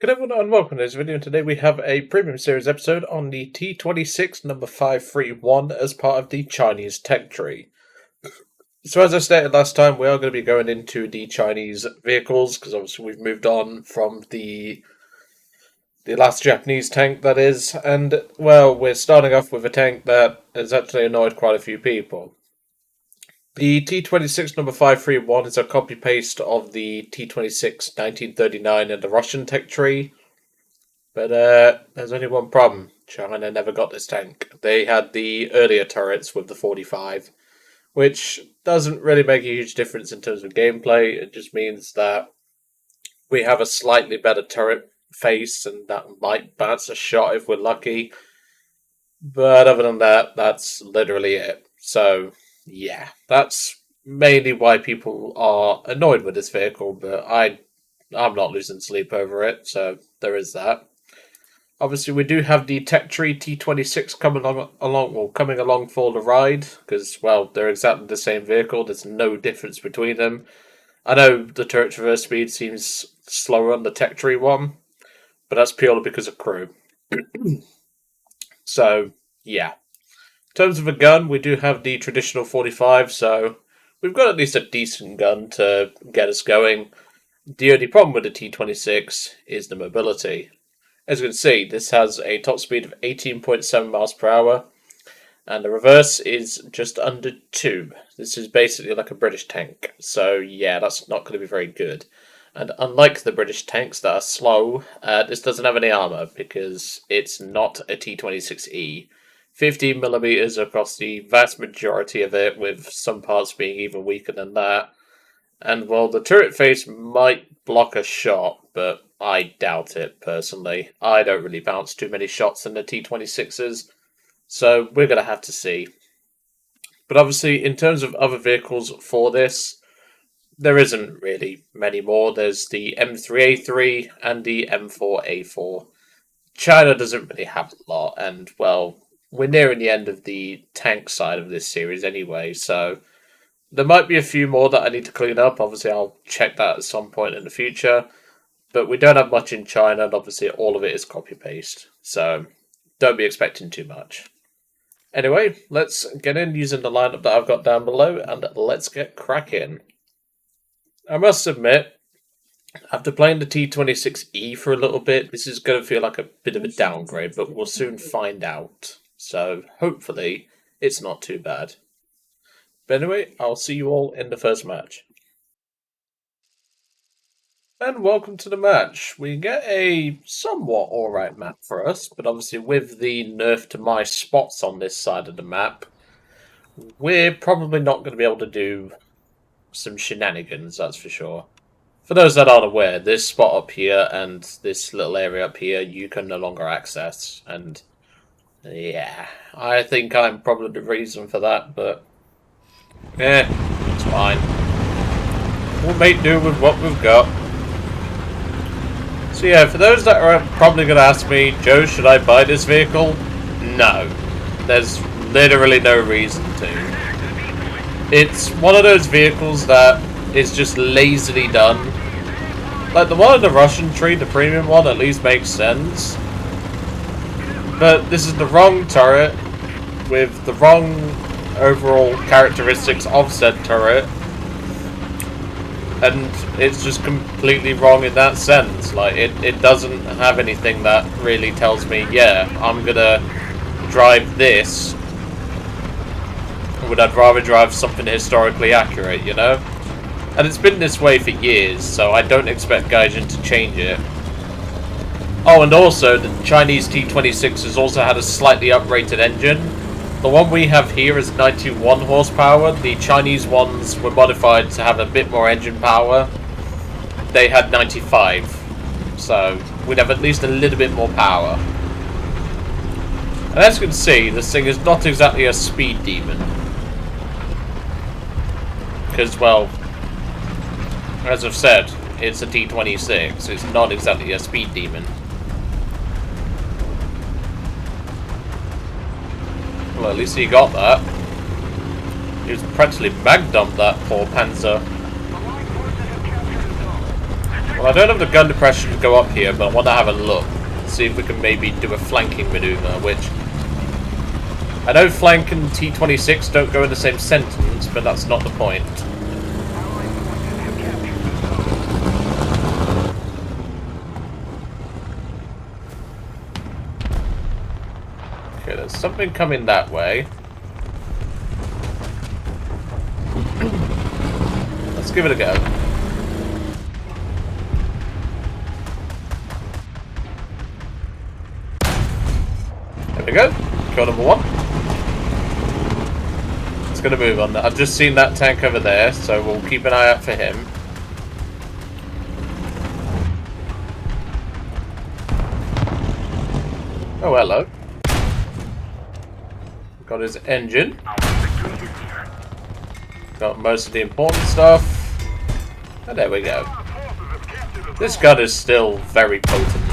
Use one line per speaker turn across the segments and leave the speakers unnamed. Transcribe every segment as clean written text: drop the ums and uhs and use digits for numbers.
Good everyone and welcome to this video. Today we have a premium series episode on the T-26 No.531 as part of the Chinese tech tree. So as I stated last time, we are going to be going into the Chinese vehicles because obviously we've moved on from the last Japanese tank, that is, and well, we're starting off with a tank that has actually annoyed quite a few people. The T-26 No.531 is a copy-paste of the T-26 1939 in the Russian tech tree. But there's only one problem. China never got this tank. They had the earlier turrets with the 45, which doesn't really make a huge difference in terms of gameplay. It just means that we have a slightly better turret face, and that might bounce a shot if we're lucky. But other than that, that's literally it. So, yeah, that's mainly why people are annoyed with this vehicle, but I'm not losing sleep over it, so there is that. Obviously, we do have the Tech Tree T26 coming along for the ride, because, well, they're exactly the same vehicle. There's no difference between them. I know the turret traverse speed seems slower on the Tech Tree one, but that's purely because of crew. So, yeah. In terms of a gun, we do have the traditional 45, so we've got at least a decent gun to get us going. The only problem with the T26 is the mobility. As you can see, this has a top speed of 18.7 miles per hour, and the reverse is just under 2. This is basically like a British tank, so yeah, that's not going to be very good. And unlike the British tanks that are slow, this doesn't have any armour, because it's not a T26E. 15mm across the vast majority of it, with some parts being even weaker than that. And well, the turret face might block a shot, but I doubt it, personally. I don't really bounce too many shots in the T26s, so we're going to have to see. But obviously, in terms of other vehicles for this, there isn't really many more. There's the M3A3 and the M4A4. China doesn't really have a lot, and well, we're nearing the end of the tank side of this series anyway, so there might be a few more that I need to clean up. Obviously, I'll check that at some point in the future. But we don't have much in China, and obviously all of it is copy-paste. So don't be expecting too much. Anyway, let's get in using the lineup that I've got down below, and let's get cracking. I must admit, after playing the T26E for a little bit, this is going to feel like a bit of a downgrade, but we'll soon find out. So hopefully it's not too bad. But anyway, I'll see you all in the first match. And welcome to the match. We get a somewhat alright map for us, but obviously with the nerf to my spots on this side of the map, we're probably not going to be able to do some shenanigans, that's for sure. For those that aren't aware, this spot up here and this little area up here you can no longer access, and yeah, I think I'm probably the reason for that, but it's fine. We'll make do with what we've got. So yeah, for those that are probably going to ask me, Joe, should I buy this vehicle? No. There's literally no reason to. It's one of those vehicles that is just lazily done. Like the one in the Russian tree, the premium one, at least makes sense. But this is the wrong turret, with the wrong overall characteristics of said turret, and it's just completely wrong in that sense. Like it doesn't have anything that really tells me, yeah, I'm gonna drive this, would I'd rather drive something historically accurate, you know? And it's been this way for years, so I don't expect Gaijin to change it. Oh, and also the Chinese T-26 has also had a slightly uprated engine. The one we have here is 91 horsepower. The Chinese ones were modified to have a bit more engine power. They had 95. So we'd have at least a little bit more power. And as you can see, this thing is not exactly a speed demon. Because, well, as I've said, it's a T-26. It's not exactly a speed demon. Well, at least he got that. He was practically mag-dumped, that poor Panzer. Well, I don't have the gun depression to go up here, but I want to have a look. See if we can maybe do a flanking maneuver, which... I know flank and T-26 don't go in the same sentence, but that's not the point. Okay, there's something coming that way. Let's give it a go. There we go. Kill number one. It's going to move on. I've just seen that tank over there, so we'll keep an eye out for him. Oh, hello. Got his engine. Got most of the important stuff. And there we go. This gun is still very potent.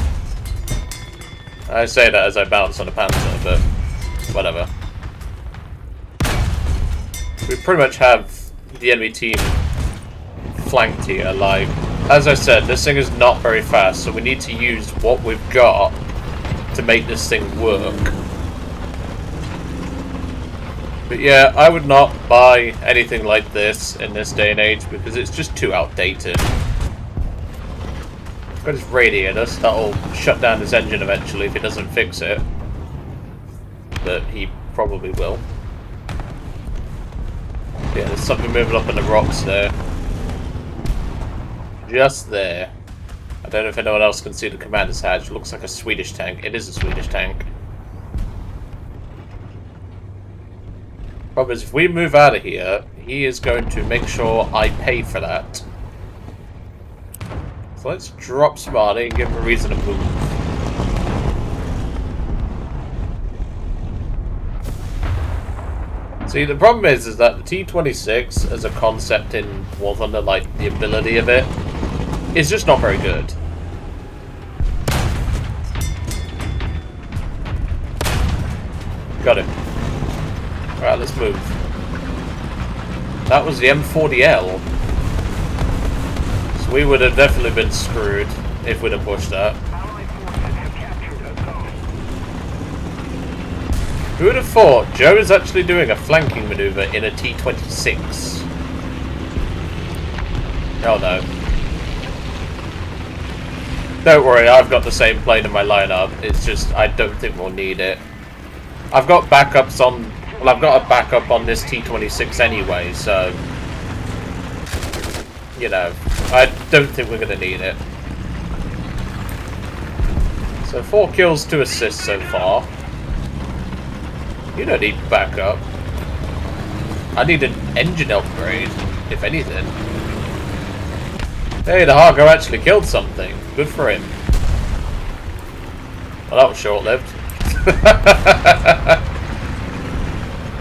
I say that as I bounce on a Panzer, but whatever. We pretty much have the enemy team flanked here. Like, as I said, this thing is not very fast, so we need to use what we've got to make this thing work. But yeah, I would not buy anything like this in this day and age because it's just too outdated. Got his radiator, so that'll shut down his engine eventually if he doesn't fix it. But he probably will. Yeah, there's something moving up in the rocks there. Just there. I don't know if anyone else can see the commander's hatch. It looks like a Swedish tank. It is a Swedish tank. Problem is, if we move out of here, he is going to make sure I pay for that. So let's drop Smarty and give him a reason to move. See, the problem is that the T-26 as a concept in War Thunder, like the ability of it, is just not very good. Got it. Alright, let's move. That was the M40L. So we would have definitely been screwed if we'd have pushed that. Who would have thought Joe is actually doing a flanking maneuver in a T-26? Oh no. Don't worry, I've got the same plane in my lineup. It's just, I don't think we'll need it. I've got backups on... Well, I've got a backup on this T-26 anyway, so... You know, I don't think we're going to need it. So 4 kills, 2 assists so far. You don't need backup. I need an engine upgrade, if anything. Hey, the Hargo actually killed something. Good for him. Well, that was short-lived.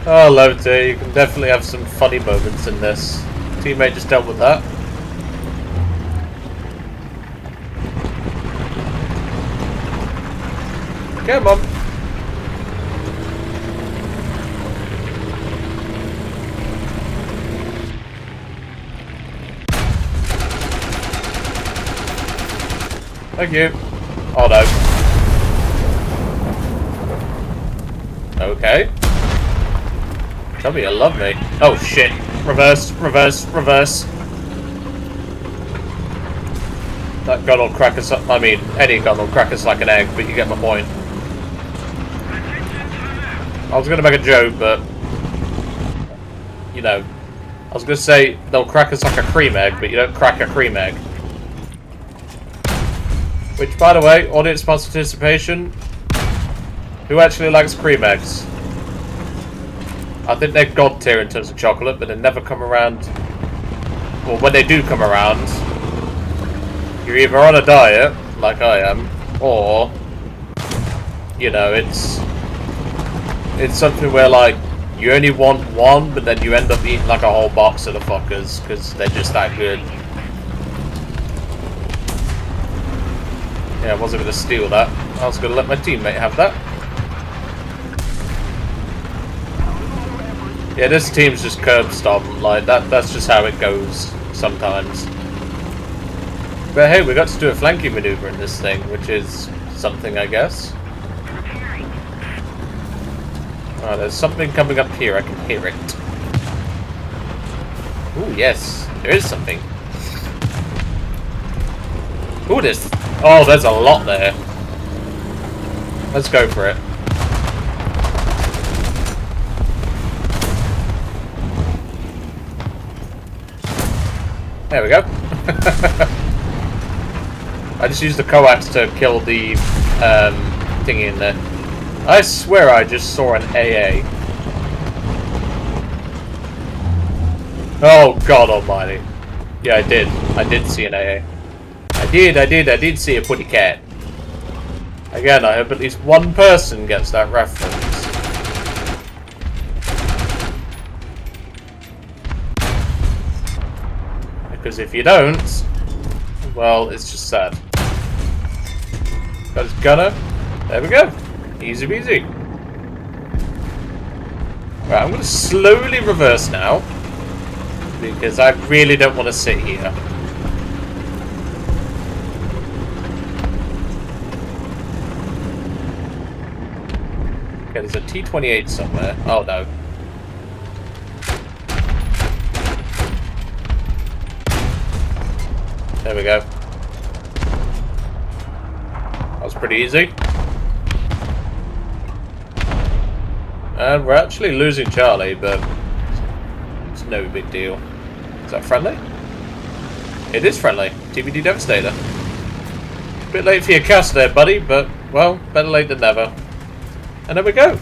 Oh, Lota, you can definitely have some funny moments in this. Teammate just dealt with that. Come on. Thank you. Oh no. Okay. Tell me you love me. Oh shit. Reverse, reverse, reverse. That gun will crack us up. I mean, any gun will crack us like an egg, but you get my point. I was gonna make a joke, but... You know. I was gonna say, they'll crack us like a cream egg, but you don't crack a cream egg. Which, by the way, audience participation, who actually likes cream eggs? I think they're god tier in terms of chocolate, but they never come around. Well, when they do come around, you're either on a diet, like I am, or, you know, it's something where, like, you only want one, but then you end up eating like a whole box of the fuckers, because they're just that good. Yeah, I wasn't going to steal that. I was going to let my teammate have that. Yeah, this team's just curb stomp. Like, that's just how it goes sometimes. But hey, we got to do a flanking maneuver in this thing, which is something, I guess. Oh, there's something coming up here. I can hear it. Ooh, yes. There is something. Ooh, there's... Oh, there's a lot there. Let's go for it. There we go. I just used the coax to kill the thingy in there. I swear I just saw an AA. Oh God Almighty! Yeah, I did. I did see an AA. I did see a putty cat. Again, I hope at least one person gets that reference. Because if you don't, well, it's just sad. Got his gunner. There we go. Easy peasy. Right, I'm going to slowly reverse now. Because I really don't want to sit here. Okay, there's a T-28 somewhere. Oh no. There we go. That was pretty easy. And we're actually losing Charlie, but it's no big deal. Is that friendly? It is friendly. TBD Devastator. Bit late for your cast there, buddy, but, well, better late than never. And there we go.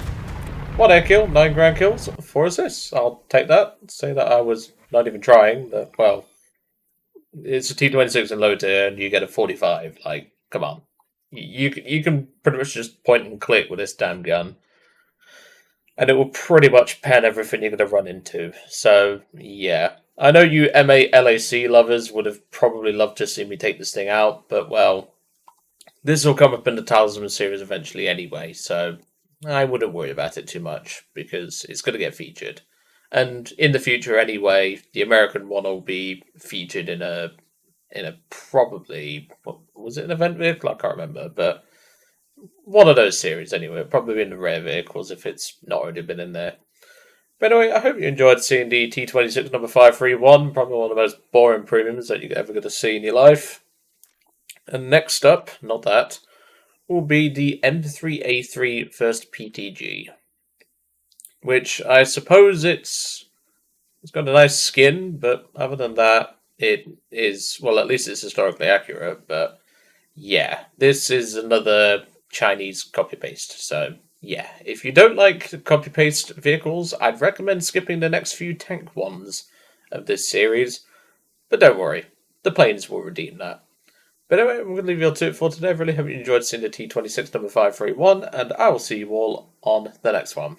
1 air kill, 9 ground kills, 4 assists. I'll take that. Say that I was not even trying. But, well, it's a T-26 in low tier, and you get a 45. Like, come on. You can pretty much just point and click with this damn gun. And it will pretty much pen everything you're going to run into. So, yeah. I know you MA LAC lovers would have probably loved to see me take this thing out, but, well, this will come up in the Talisman series eventually anyway, so I wouldn't worry about it too much, because it's going to get featured. And in the future anyway, the American one will be featured in a probably, what was it, an event vehicle? I can't remember, but one of those series anyway, probably in the rare vehicles if it's not already been in there. But anyway, I hope you enjoyed seeing the T-26 No.531, probably one of the most boring premiums that you're ever going to see in your life. And next up, not that, will be the M3A3 First PTG. Which I suppose it's got a nice skin, but other than that, it is, well, at least it's historically accurate, but yeah, this is another Chinese copy-paste, so yeah. If you don't like copy-paste vehicles, I'd recommend skipping the next few tank ones of this series, but don't worry, the planes will redeem that. But anyway, I'm going to leave you all to it for today. I really hope you enjoyed seeing the T-26 No.531, and I will see you all on the next one.